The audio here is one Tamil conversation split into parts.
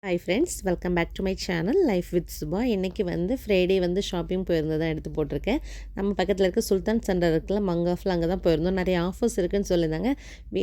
Hi friends, welcome back to my channel life with Subha. இன்றைக்கி ஃப்ரைடே ஷாப்பிங் போயிருந்தது தான் எடுத்து போட்டிருக்கேன். நம்ம பக்கத்தில் இருக்க சுல்தான் சென்டர் இருக்குல்ல, மங்காஃபில் அங்கே தான் போயிருந்தோம். நிறைய ஆஃபர்ஸ் இருக்குதுன்னு சொல்லியிருந்தாங்க.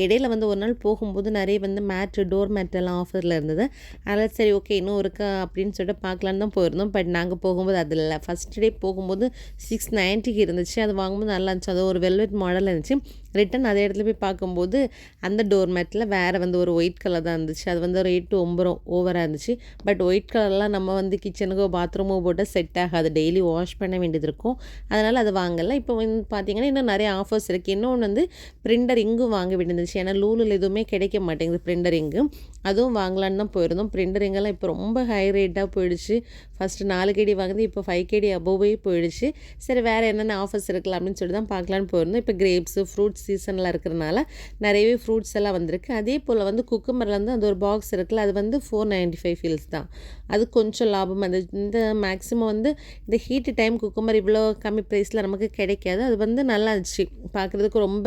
இடையில ஒரு நாள் போகும்போது நிறைய மேட்டு டோர் மேட் எல்லாம் ஆஃபரில் இருந்தது. அதனால் சரி ஓகே இன்னும் இருக்கா அப்படின்னு சொல்லிட்டு பார்க்கலான்னு தான் போயிருந்தோம். பட் நாங்கள் போகும்போது அது இல்லை. ஃபஸ்ட் டே போகும்போது 690 இருந்துச்சு. அது வாங்கும்போது நல்லா இருந்துச்சு. அது ஒரு வெல்வெட் மாடல் இருந்துச்சு. ரிட்டன் அதே இடத்துல போய் பார்க்கும்போது அந்த டோர் மேட்டில் வேறு ஒரு ஒயிட் கலர் தான் இருந்துச்சு. அது ரேட்டு ரொம்ப ஓவராக இருந்துச்சு. பட் ஒயிட் கலர்லாம் நம்ம கிச்சனுக்கோ பாத்ரூமோ போட்டால் செட் ஆகாது. டெய்லி வாஷ் பண்ண வேண்டியது இருக்கும். அதனால் அது வாங்கலை. இப்போ பார்த்தீங்கன்னா இன்னும் நிறைய ஆஃபர்ஸ் இருக்குது. இன்னொன்று பிரிண்டர் இங்கும் வாங்க வேண்டியிருந்துச்சு. ஏன்னா லூலில் எதுவுமே கிடைக்க மாட்டேங்குது பிரிண்டர் இங்கு. அதுவும் வாங்கலான்னு தான் போயிருந்தோம். பிரிண்டர் இங்கெல்லாம் இப்போ ரொம்ப ஹை ரேட்டாக போயிடுச்சு. ஃபஸ்ட்டு 4 KD வாங்குது, இப்போ 5 KD அபோவே போயிடுச்சு. சரி வேறு என்னென்ன ஆஃபர்ஸ் இருக்கலாம் அப்படின்னு சொல்லி தான் பார்க்கலான்னு போயிருந்தோம். இப்போ கிரேப்ஸு ஃப்ரூட்ஸ் சீசனில் இருக்கிறனால நிறையவே ஃப்ரூட்ஸ் எல்லாம் வந்திருக்கு. அதே போல் குக்கும்பர்லேருந்து அந்த ஒரு பாக்ஸ் இருக்குல்ல, அது 495 ஃபீல்ஸ் தான். அது கொஞ்சம் லாபம். அது இந்த மேக்ஸிமம் இந்த ஹீட்டு டைம் குக்கும்பர் இவ்வளோ கம்மி ப்ரைஸில் நமக்கு கிடைக்காது. அது நல்லா இருந்துச்சு பார்க்குறதுக்கு. ரொம்ப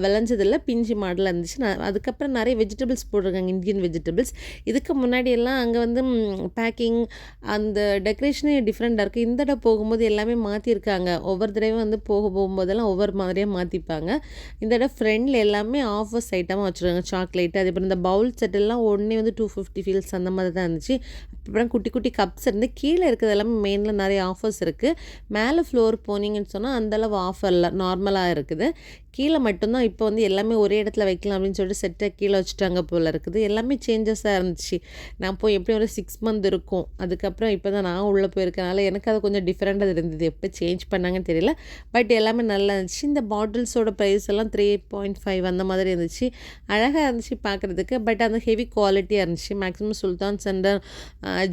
விளைஞ்சதில்லை, பிஞ்சு மாடலாக இருந்துச்சு. அதுக்கப்புறம் நிறைய வெஜிடபிள்ஸ் போட்டிருக்காங்க, இந்தியன் வெஜிடபிள்ஸ். இதுக்கு முன்னாடி எல்லாம் அங்கே பேக்கிங் அந்த டெக்கரேஷனே டிஃப்ரெண்ட்டாக இருக்குது. இந்த தடவை போகும்போது எல்லாமே மாற்றிருக்காங்க. ஒவ்வொரு தடவை போகும்போதெல்லாம் ஒவ்வொரு மாதிரியாக மாற்றிப்பாங்க. இந்த தடவை ஃப்ரெண்டில் எல்லாமே ஆஃபர்ஸ் ஐட்டமாக வச்சுருக்காங்க. சாக்லேட்டு, அதேபோல் இந்த பவுல் செட் எல்லாம் ஒன்றே 250 ஃபீல்ஸ் அந்த மாதிரி தான் இருந்துச்சு. அப்புறம் குட்டி குட்டி கப்ஸ் இருந்து கீழே இருக்கிறது எல்லாமே மெயினில் நிறைய ஆஃபர்ஸ் இருக்குது. மேலே ஃப்ளோர் போனீங்கன்னு சொன்னால் அந்தளவு ஆஃபரில் நார்மலாக இருக்குது. கீழே மட்டும்தான் இப்போ எல்லாமே ஒரே இடத்துல வைக்கலாம் அப்படின்னு சொல்லிட்டு செட்டை கீழே வச்சுட்டாங்க போல் இருக்குது. எல்லாமே சேஞ்சஸாக இருந்துச்சு. நான் போய் எப்படியும் ஒரு 6 மந்த் இருக்கும். அதுக்கப்புறம் இப்போ தான் நான் உள்ளே போயிருக்கனால எனக்கு அது கொஞ்சம் டிஃப்ரெண்ட்டாக இருந்தது. எப்போ சேஞ்ச் பண்ணாங்கன்னு தெரியல. பட் எல்லாமே நல்லா இருந்துச்சு. இந்த பாட்டில்ஸோட ப்ரைஸ் எல்லாம் 3.5 அந்த மாதிரி இருந்துச்சு. அழகாக இருந்துச்சு பார்க்குறதுக்கு. பட் அந்த ஹெவி குவாலிட்டியாக இருந்துச்சு. மேக்ஸிமம் சுல்தான் சென்டர்,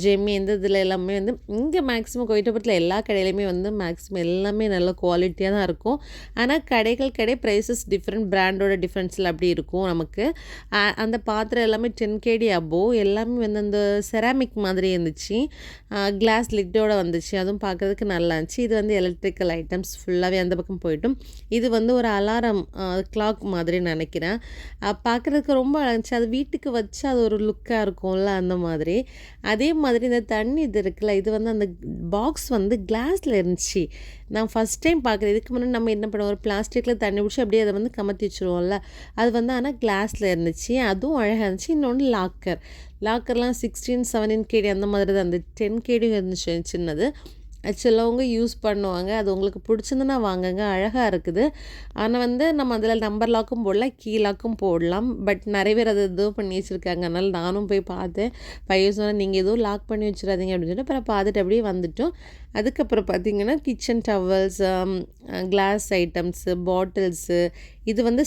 ஜெமி இந்த இதில் எல்லாமே இங்கே மேக்ஸிமம் கோயட்டபுரத்தில் எல்லா கடையிலையுமே மேக்ஸிமம் எல்லாமே நல்ல குவாலிட்டியாக தான் இருக்கும். ஆனால் கடைகள் ப்ரைஸஸ் டிஃப்ரெண்ட், பிராண்டோட டிஃப்ரென்ஸில் அப்படி இருக்கும் நமக்கு. அந்த பாத்திரம் எல்லாமே 10 KD அபோவ். எல்லாமே அந்த செராமிக் மாதிரி இருந்துச்சு. கிளாஸ் லிட்டோட வந்துச்சு. அதுவும் பார்க்குறதுக்கு நல்லா இருந்துச்சு. இது எலக்ட்ரிக்கல் ஐட்டம்ஸ் ஃபுல்லாகவே அந்த பக்கம் போய்ட்டும். இது ஒரு அலாரம் கிளாக் மாதிரி நினைக்கிறேன். பார்க்குறதுக்கு ரொம்ப இருந்துச்சு. அது வீட்டுக்கு வச்சு அது ஒரு லுக்காக இருக்கும்ல, அந்த மாதிரி. அதே மாதிரி இந்த தண்ணி இது இருக்குல்ல, இது அந்த பாக்ஸ் கிளாஸில் இருந்துச்சு. நான் ஃபஸ்ட் டைம் பார்க்குறேன். இதுக்கு முன்னாடி நம்ம என்ன பண்ணுவோம், ஒரு பிளாஸ்டிக்கில் தண்ணி பிடிச்சி அப்படியே அதை கமத்தி வச்சுருவோம்ல, அது ஆனால் கிளாஸில் இருந்துச்சு. அதுவும் அழகாக இருந்துச்சு. இன்னொன்று லாக்கர்லாம் 16, 17 KD அந்த மாதிரி தான். அந்த 10 KD இருந்துச்சு சின்னது. சிலவங்க யூஸ் பண்ணுவாங்க. அது உங்களுக்கு பிடிச்சிருந்துன்னா வாங்குங்க, அழகாக இருக்குது. ஆனால் நம்ம அதில் நம்பர் லாக்கும் போடலாம், கீ லாக்கும் போடலாம். பட் நிறைய பேர் அது ஏதோ பண்ணி வச்சுருக்காங்க. அதனால் நானும் போய் பார்த்தேன். பையன் சொன்னால் நீங்கள் எதுவும் லாக் பண்ணி வச்சிடாதீங்க அப்படின்னு சொல்லிட்டு அப்புறம் பார்த்துட்டு அப்படியே வந்துட்டோம். அதுக்கப்புறம் பார்த்திங்கன்னா kitchen towels, glass items, bottles. இது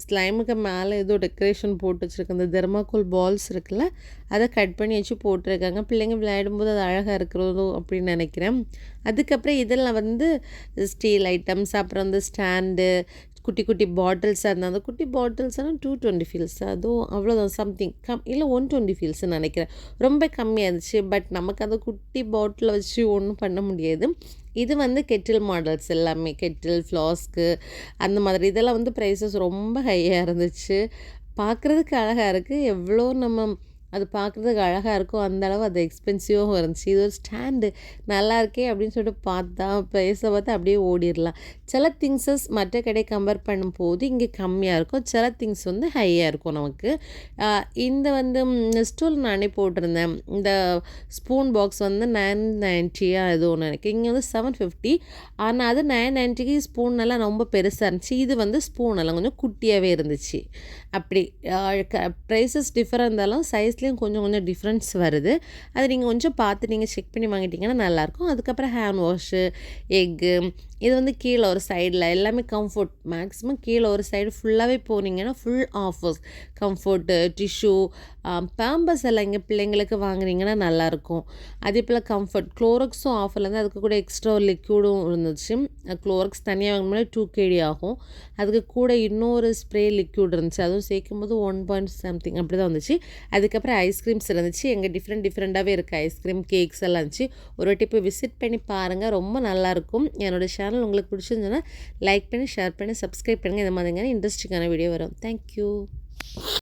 ஸ்லைமுக்கு மேலே ஏதோ டெக்கரேஷன் போட்டு வச்சுருக்காங்க. இந்த தெர்மாக்கோல் பால்ஸ் இருக்குல்ல, அதை கட் பண்ணி வச்சு போட்டிருக்காங்க. பிள்ளைங்க விளையாடும்போது அது அழகாக இருக்கிறதோ அப்படின்னு நினைக்கிறேன். அதுக்கப்புறம் இதில் ஸ்டீல் ஐட்டம்ஸ், அப்புறம் ஸ்டாண்டு, குட்டி குட்டி பாட்டில்ஸாக இருந்தால் அந்த குட்டி பாட்டில்ஸ்னால் 220 ஃபீல்ஸ். அதுவும் அவ்வளோதான், சம்திங் இல்லை 120 ஃபீல்ஸ்ன்னு நினைக்கிறேன். ரொம்ப கம்மியாக இருந்துச்சு. பட் நமக்கு அந்த குட்டி பாட்டிலை வச்சு ஒன்றும் பண்ண முடியாது. இது கெட்டில் மாடல்ஸ் எல்லாமே, கெட்டில், ஃப்ளாஸ்க்கு அந்த மாதிரி. இதெல்லாம் ப்ரைஸஸ் ரொம்ப ஹையாக இருந்துச்சு. பார்க்குறதுக்கு அழகாக இருக்குது. எவ்வளோ நம்ம அது பார்க்குறதுக்கு அழகாக இருக்கும், அந்தளவு அது எக்ஸ்பென்சிவாகவும் இருந்துச்சு. இது ஒரு ஸ்டாண்டு நல்லா இருக்கே அப்படின்னு சொல்லிட்டு பார்த்தா ப்ரைஸை பார்த்து அப்படியே ஓடிடலாம். சில திங்ஸஸ் மற்ற கடை கம்பேர் பண்ணும்போது இங்கே கம்மியாக இருக்கும். சில திங்ஸ் ஹையாக இருக்கும் நமக்கு. இந்த ஸ்டூல் நானே போட்டிருந்தேன். இந்த ஸ்பூன் பாக்ஸ் 990 ஏதோ ஒன்று நினைக்கிறேன். இங்கே 750. ஆனால் அது 990க்கு ஸ்பூன் எல்லாம் ரொம்ப பெருசாக இருந்துச்சு. இது ஸ்பூன் எல்லாம் கொஞ்சம் குட்டியாகவே இருந்துச்சு. அப்படி ப்ரைஸஸ் டிஃபராக இருந்தாலும் சைஸ்லேயும் கொஞ்சம் கொஞ்சம் டிஃப்ரென்ஸ் வருது. அது நீங்கள் கொஞ்சம் பார்த்து நீங்கள் செக் பண்ணி வாங்கிட்டீங்கன்னா நல்லாயிருக்கும். அதுக்கப்புறம் ஹேண்ட் வாஷு, எக்கு, இது கீழே ஒரு சைடில் எல்லாமே கம்ஃபர்ட். மேக்ஸிமம் கீழே ஒரு சைடு ஃபுல்லாகவே போனீங்கன்னா full offers. Comfort, tissue, Pampers எல்லாம் இங்கே பிள்ளைங்களுக்கு வாங்குனீங்கன்னா நல்லாயிருக்கும். அதே போல் கம்ஃபர்ட், க்ளோரக்ஸும் ஆஃபரில் இருந்து அதுக்கு கூட எக்ஸ்ட்ரா ஒரு லிக்யூடும் இருந்துச்சு. க்ளோரக்ஸ் தனியாக வாங்கினோம்னா 2 KD ஆகும். அதுக்கு கூட இன்னொரு ஸ்ப்ரே லிக்யூட் இருந்துச்சு. அதுவும் சேர்க்கும் போது 1 point something அப்படி தான் வந்துச்சு. அதுக்கப்புறம் ஐஸ்கிரீம்ஸ் இருந்துச்சு. எங்கே டிஃப்ரெண்ட்டாகவே இருக்குது. ஐஸ்கிரீம், கேக்ஸ் எல்லாம் இருந்துச்சு. ஒரு வாட்டி போய் விசிட் பண்ணி பாருங்கள், ரொம்ப நல்லாயிருக்கும். என்னோடய சேனல் உங்களுக்கு பிடிச்சிருந்ததுன்னா லைக் பண்ணி, ஷேர் பண்ணி, சப்ஸ்கிரைப் பண்ணுங்கள். இந்த மாதிரியான இன்ட்ரெஸ்டிங்கான வீடியோ வரும். தேங்க்யூ.